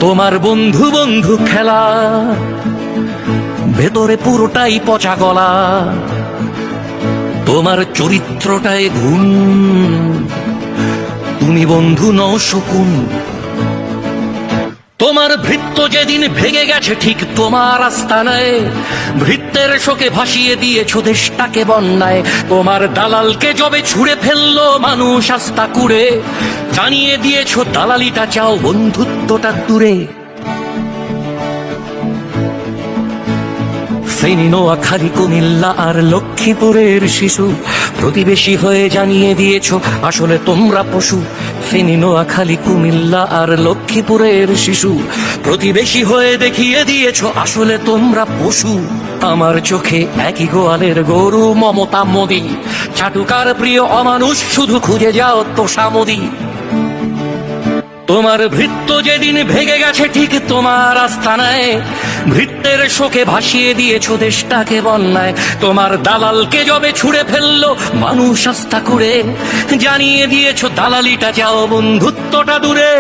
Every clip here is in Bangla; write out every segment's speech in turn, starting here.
তোমার বন্ধু বন্ধু খেলা, ভেতরে পুরোটাই পচা গলা। তোমার চরিত্রটায় ঘুম, তুমি বন্ধু নও শকুন। তোমার ভৃত্য যেদিন ভেঙে গেছে ঠিক তোমার আস্তানায়, ভৃত্যের শোকে ভাসিয়ে দিয়েছ দেশটাকে বন্যায়। তোমার দালালকে যবে ছুঁড়ে ফেললো মানুষ আস্থা কুড়ে, জানিয়ে দিয়েছ দালালিটা চাও বন্ধুত্বটা দূরে। ফেনী, নোয়াখালী, কুমিল্লা আর লক্ষ্মীপুরের শিশু প্রতিবেশী হয়ে জানিয়ে দিয়েছ আসলে তোমরা পশু। ফেনী, নোয়াখালী, কুমিল্লা আর লক্ষ্মীপুরের শিশু প্রতিবেশী হয়ে দেখিয়ে দিয়েছ আসলে তোমরা পশু। আমার চোখে একই গোয়ালের গরু মমতা মোদি, চাটুকার প্রিয় অমানুষ শুধু খুঁজে যাও তোষা মোদি। তোমার ভৃত্য যেদিন ভেঙে গেছে ঠিক তোমার আস্তানায়, ভৃত্যের শোকে ভাসিয়ে দিয়েছ দেশটাকে বন্যায়। তোমার দালালকে যবে ছুঁড়ে ফেললো মানুষ আস্থা করে, জানিয়ে দিয়েছ দালালিটা চাও বন্ধুত্বটা দূরে।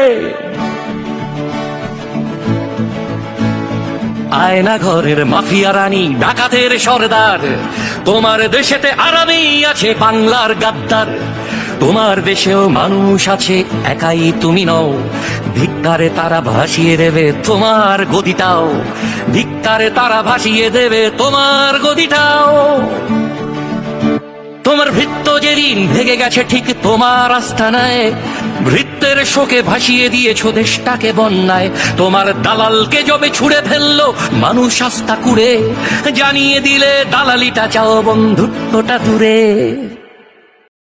আয়না ঘরের মাফিয়া রানী, ডাকাতের সর্দার, তোমার দেশেতে আরামেই আছে বাংলার গাদ্দার। তোমার দেশেও মানুষ আছে, একাই তুমি নও। ভিক্ষারে তারা ভাসিয়ে দেবে তোমার গদিটাও, ভিক্ষারে তারা ভাসিয়ে দেবে তোমার গদিটাও। তোমার ভৃত্য যেদিন ভেঙে গেছে ঠিক তোমার আস্তানায়, ভৃত্যের শোকে ভাসিয়ে দিয়েছ দেশটাকে বন্যায়। তোমার দালালকে যবে ছুঁড়ে ফেললো মানুষ আস্থা কুড়ে, জানিয়ে দিলে দালালিটা চাও বন্ধুত্বটা দূরে।